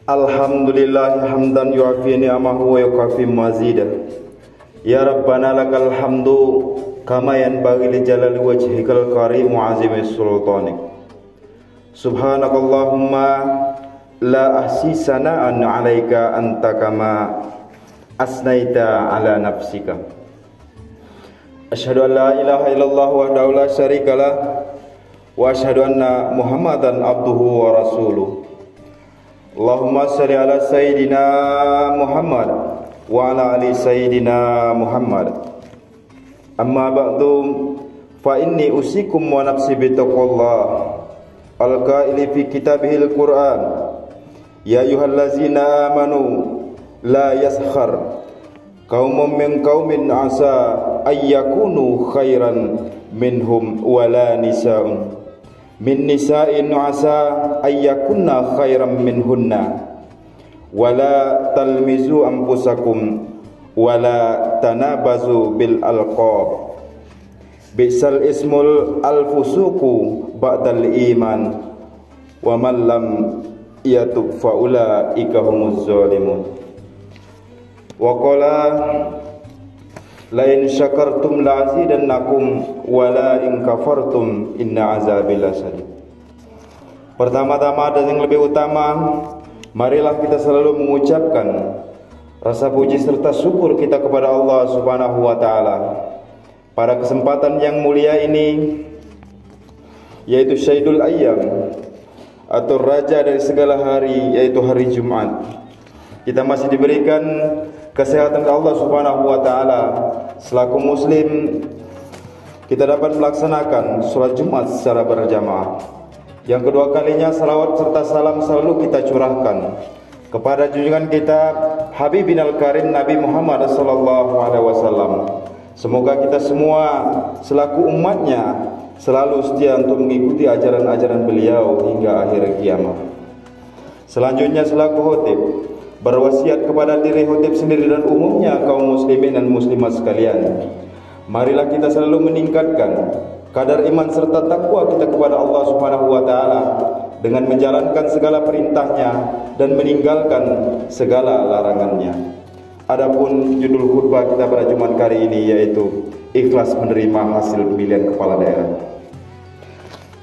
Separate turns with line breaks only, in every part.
Alhamdulillah hamdan yu'afi ni'amahu wa yukafi mazidah. Ya Rabbana lakal hamdu kama yanbaghi li jalali wajhikal karim wa azimi sultanik. Subhanakallahumma la ahsi sana'an 'alaika anta kama asnaita 'ala nafsika. Asyhadu an la ilaha illallah wahdahu la syarikalah wa asyhadu anna Muhammadan abduhu wa rasuluh. Allahumma salli ala Sayyidina Muhammad wa ala ali Sayyidina Muhammad. Amma ba'du, fa inni usikum wa nafsi bitaqwallah al-qaili fi kitabihil Qur'an. Ya ayyuhallazina amanu la yaskhar qaumun min qaumin asa ayyakunu khairan minhum wala nisa'un min nisa'in asa ayyakunna khairam minhunna wala talmizu anfusakum wala tanabazu bil alqab bisal ismul alfusuku ba'dal iman wa man lam yatub fa ulaika humuz zalimun. Wa qala la in syakartum la azidannakum wa la in kafartum inna azabi lasyadid. Pertama-tama dan yang lebih utama, marilah kita selalu mengucapkan rasa puji serta syukur kita kepada Allah Subhanahu wa taala. Pada kesempatan yang mulia ini, yaitu Syaidul Ayyam atau raja dari segala hari, yaitu hari Jumat, kita masih diberikan kesehatan Allah Subhanahu wa taala. Selaku muslim, kita dapat melaksanakan sholat Jumat secara berjamaah. Yang kedua kalinya salawat serta salam selalu kita curahkan kepada junjungan kita Habibinal Karim Nabi Muhammad sallallahu alaihi wasallam. Semoga kita semua selaku umatnya selalu setia untuk mengikuti ajaran-ajaran beliau hingga akhir kiamat. Selanjutnya selaku khotib, berwasiat kepada diri khotib sendiri dan umumnya kaum muslimin dan muslimat sekalian, marilah kita selalu meningkatkan kadar iman serta takwa kita kepada Allah Subhanahu wa taala dengan menjalankan segala perintahnya dan meninggalkan segala larangannya. Adapun judul khutbah kita pada Jumat kali ini yaitu ikhlas menerima hasil pemilihan kepala daerah.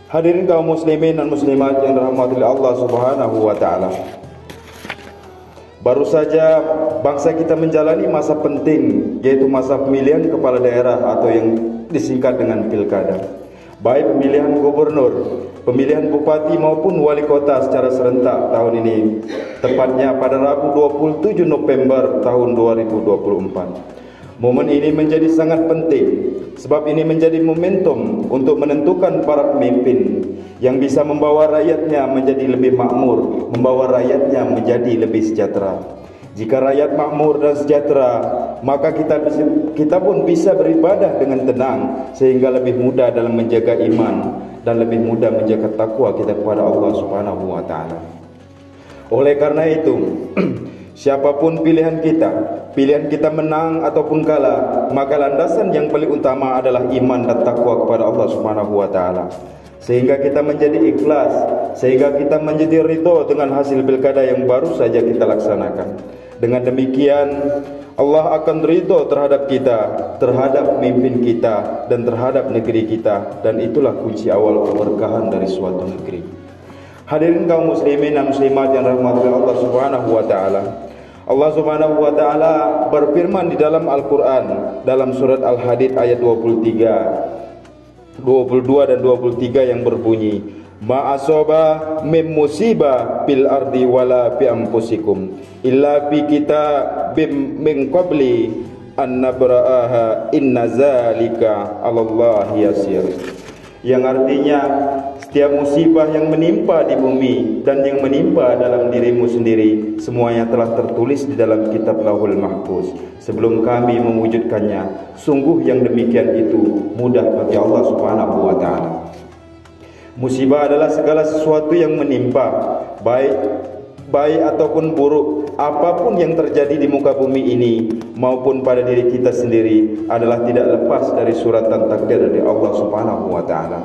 Hadirin kaum muslimin dan muslimat yang dirahmati Allah Subhanahu wa taala, baru saja bangsa kita menjalani masa penting, yaitu masa pemilihan kepala daerah atau yang disingkat dengan pilkada. Baik pemilihan gubernur, pemilihan bupati maupun wali kota secara serentak tahun ini, tepatnya pada Rabu 27 November tahun 2024. Momen ini menjadi sangat penting sebab ini menjadi momentum untuk menentukan para pemimpin yang bisa membawa rakyatnya menjadi lebih makmur, membawa rakyatnya menjadi lebih sejahtera. Jika rakyat makmur dan sejahtera, maka kita pun bisa beribadah dengan tenang sehingga lebih mudah dalam menjaga iman dan lebih mudah menjaga takwa kita kepada Allah Subhanahu wa taala. Oleh karena itu, siapapun pilihan kita menang ataupun kalah, maka landasan yang paling utama adalah iman dan takwa kepada Allah Subhanahu wa taala. Sehingga kita menjadi ikhlas, sehingga kita menjadi ridho dengan hasil pilkada yang baru saja kita laksanakan. Dengan demikian, Allah akan ridho terhadap kita, terhadap pemimpin kita, dan terhadap negeri kita. Dan itulah kunci awal keberkahan dari suatu negeri. Hadirin kaum muslimin dan muslimat yang dirahmati Allah Subhanahu wa taala, Allah Subhanahu wa taala berfirman di dalam Al-Qur'an dalam surat Al-Hadid ayat 22 dan 23 yang berbunyi, ma asaba mim musibah bil ardi wala bi anfusikum illa fi kitabim min qabli an nabra'aha inna zalika 'alallahi yasir. Yang artinya, setiap musibah yang menimpa di bumi dan yang menimpa dalam dirimu sendiri, semuanya telah tertulis di dalam kitab Lauhul Mahfuz sebelum kami mewujudkannya. Sungguh yang demikian itu mudah bagi Allah Subhanahu wa taala. Musibah adalah segala sesuatu yang menimpa, baik ataupun buruk, apapun yang terjadi di muka bumi ini maupun pada diri kita sendiri adalah tidak lepas dari suratan takdir dari Allah Subhanahu wa taala.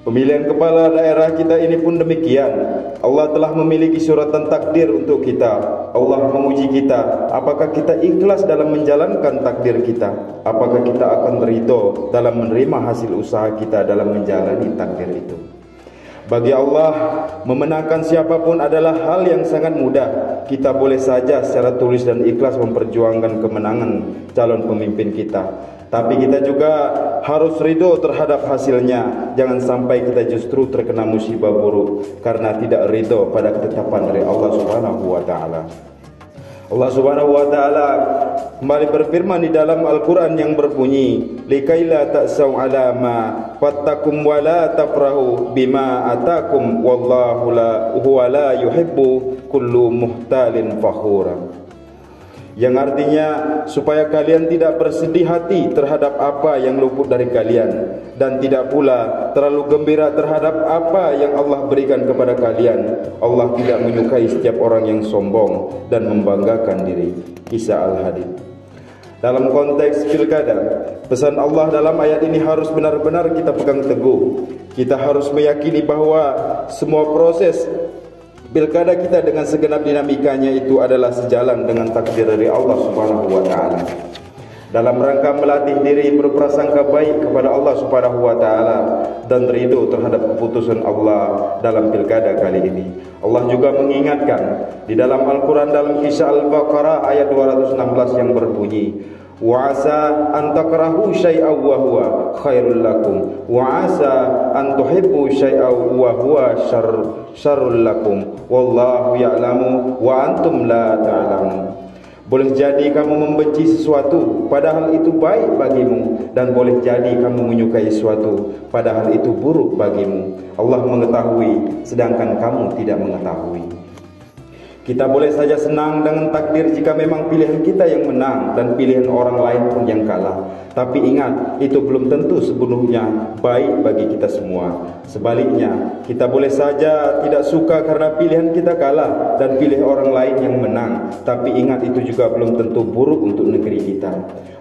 Pemilihan kepala daerah kita ini pun demikian. Allah telah memiliki suratan takdir untuk kita. Allah menguji kita, apakah kita ikhlas dalam menjalankan takdir kita? Apakah kita akan ridho dalam menerima hasil usaha kita dalam menjalani takdir itu? Bagi Allah, memenangkan siapapun adalah hal yang sangat mudah. Kita boleh saja secara tulus dan ikhlas memperjuangkan kemenangan calon pemimpin kita, tapi kita juga harus ridho terhadap hasilnya. Jangan sampai kita justru terkena musibah buruk karena tidak ridho pada ketetapan dari Allah Subhanahu wa taala. Allah Subhanahu wa taala kembali berfirman di dalam Al-Qur'an yang berbunyi, "Likaila ta'sau 'ala ma fattakum wa la tafrahu bima atakum wallahu huwa la yuhibbu kullu muhtalin fakhura." Yang artinya supaya kalian tidak bersedih hati terhadap apa yang luput dari kalian, dan tidak pula terlalu gembira terhadap apa yang Allah berikan kepada kalian. Allah tidak menyukai setiap orang yang sombong dan membanggakan diri. Kisah Al-Hadid. Dalam konteks pilkada, pesan Allah dalam ayat ini harus benar-benar kita pegang teguh. Kita harus meyakini bahwa semua proses pilkada kita dengan segenap dinamikanya itu adalah sejalan dengan takdir dari Allah Subhanahu wa taala. Dalam rangka melatih diri berprasangka baik kepada Allah Subhanahu wa taala dan ridho terhadap keputusan Allah dalam pilkada kali ini. Allah juga mengingatkan di dalam Al-Qur'an dalam kisah Al-Baqarah ayat 216 yang berbunyi, wa asa an takrahu syai'an wa huwa khairul lakum wa asa an tuhibbu syai'an wa huwa syarrul lakum wallahu ya'lamu wa antum la ta'lamun. Boleh jadi kamu membenci sesuatu padahal itu baik bagimu, dan boleh jadi kamu menyukai sesuatu padahal itu buruk bagimu. Allah mengetahui sedangkan kamu tidak mengetahui. Kita boleh saja senang dengan takdir jika memang pilihan kita yang menang dan pilihan orang lain pun yang kalah. Tapi ingat, itu belum tentu sepenuhnya baik bagi kita semua. Sebaliknya, kita boleh saja tidak suka karena pilihan kita kalah dan pilih orang lain yang menang. Tapi ingat, itu juga belum tentu buruk untuk negeri kita.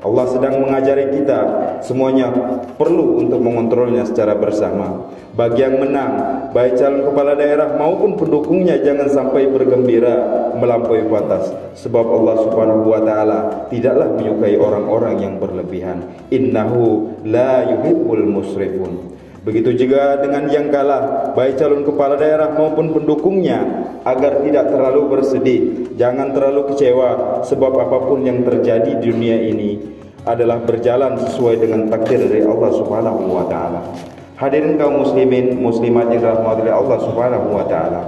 Allah sedang mengajari kita, semuanya perlu untuk mengontrolnya secara bersama. Bagi yang menang, baik calon kepala daerah maupun pendukungnya, jangan sampai bergembira melampaui batas, sebab Allah Subhanahu wa taala tidaklah menyukai orang-orang yang berlebihan. Innahu la yuhibbul musrifun. Begitu juga dengan yang kalah, baik calon kepala daerah maupun pendukungnya, agar tidak terlalu bersedih, jangan terlalu kecewa, sebab apapun yang terjadi di dunia ini adalah berjalan sesuai dengan takdir dari Allah Subhanahu wa taala. Hadirin kaum muslimin muslimat yang dirahmati oleh Allah Subhanahu wa taala.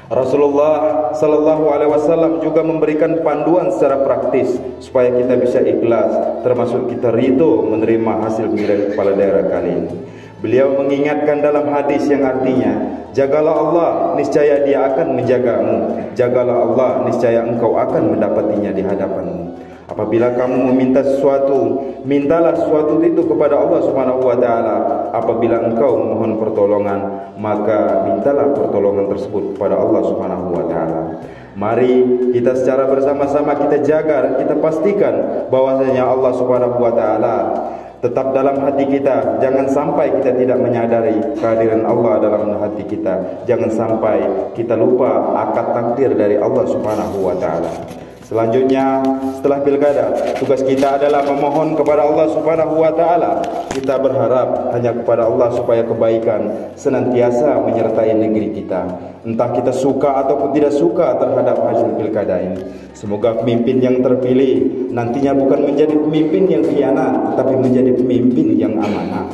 Rasulullah sallallahu alaihi wasallam juga memberikan panduan secara praktis supaya kita bisa ikhlas, termasuk kita ridho menerima hasil pemilihan kepala daerah kali ini. Beliau mengingatkan dalam hadis yang artinya, jagalah Allah, niscaya Dia akan menjagamu. Jagalah Allah, niscaya engkau akan mendapatinya di hadapanmu. Apabila kamu meminta sesuatu, mintalah sesuatu itu kepada Allah Subhanahu wa taala. Apabila engkau memohon pertolongan, maka mintalah pertolongan tersebut kepada Allah Subhanahu wa taala. Mari kita secara bersama-sama kita jaga dan kita pastikan bahwasanya Allah Subhanahu wa taala tetap dalam hati kita. Jangan sampai kita tidak menyadari kehadiran Allah dalam hati kita. Jangan sampai kita lupa akad takdir dari Allah Subhanahu wa taala. Selanjutnya, setelah pilkada, tugas kita adalah memohon kepada Allah Subhanahu wa taala. Kita berharap hanya kepada Allah supaya kebaikan senantiasa menyertai negeri kita. Entah kita suka ataupun tidak suka terhadap hasil pilkada ini. Semoga pemimpin yang terpilih nantinya bukan menjadi pemimpin yang khianat, tetapi menjadi pemimpin yang amanah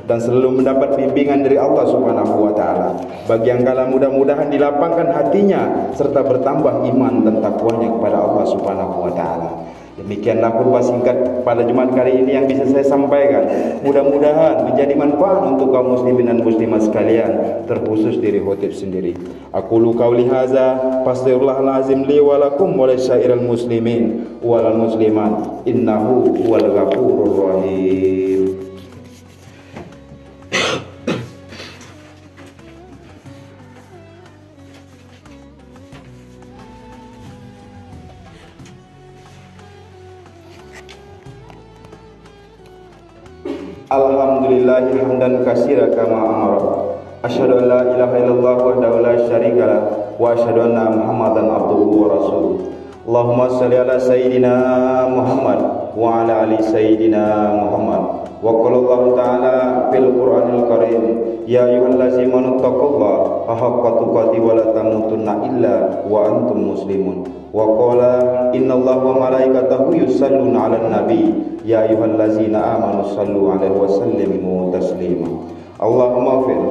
dan selalu mendapat bimbingan dari Allah Subhanahu wa taala. Bagi yang kalah, mudah-mudahan dilapangkan hatinya serta bertambah iman dan takwanya kepada Allah Subhanahu wa taala. Demikianlah khutbah singkat pada Jumat kali ini yang bisa saya sampaikan. Mudah-mudahan menjadi manfaat untuk kaum muslimin dan muslimat sekalian, terkhusus diri khotib sendiri. Aqulu qauli hadza fastaghfirullahal azim li wa lakum wa lisairal muslimin wal muslimat innahu huwal ghafurur rahim. Alhamdulillahi hamdan katsira kama amara Asyhadu an la ilaha illallah wahdahu la syarika lah wa asyhadu anna Muhammadan abduhu wa rasuluh. Allahumma shalli ala sayyidina Muhammad wa ala ali sayyidina Muhammad. Wa qala Allah ta'ala fil Qur'anil Karim, ya ayyuhallazina taqullaha haqqa tuqatih wa la tamutunna illa wa antum muslimun. Wa qala innallaha wa malaikatahu yusalluna 'alan nabi, ya ayyuhallazina amanu sallu 'alaihi wa sallimu taslima. Allahumma ighfir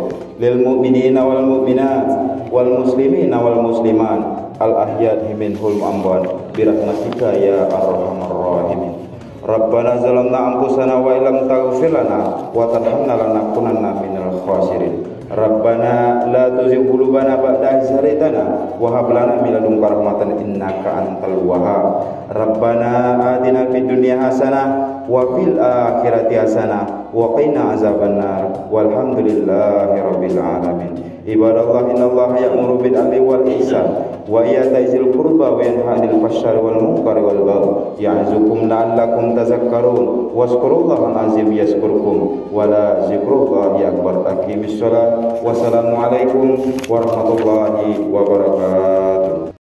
lil mu'minina wal mu'minat wal muslimina wal muslimat al ahya'i minhum amwat bi rahmatika ya arhamar rahimin. Rabbana zalamna anfusana wa illam taghfir lana wa tarhamna lanakunanna minal khasirin. Rabbana la tuzigh qulubana ba'da idh hadaytana wa hab lana min ladunka rahmatan innaka antal wahhab. Rabbana atina fid dunya hasanah wa fil akhirati hasanah wa qina azabannar. Walhamdulillahi rabbil alamin. Ibadallah, innallaha ya'muru bil 'adli wal ihsan wa ita'i dzil qurba wa yanha 'anil fahsya'i wal munkari wal baghi ya'izukum la'allakum tadhakkarun. Wazkurullahal azim yazkurkum wa la dzikrullahi akbar. Aqimis shalah. Wassalamualaikum warahmatullahi wabarakatuh.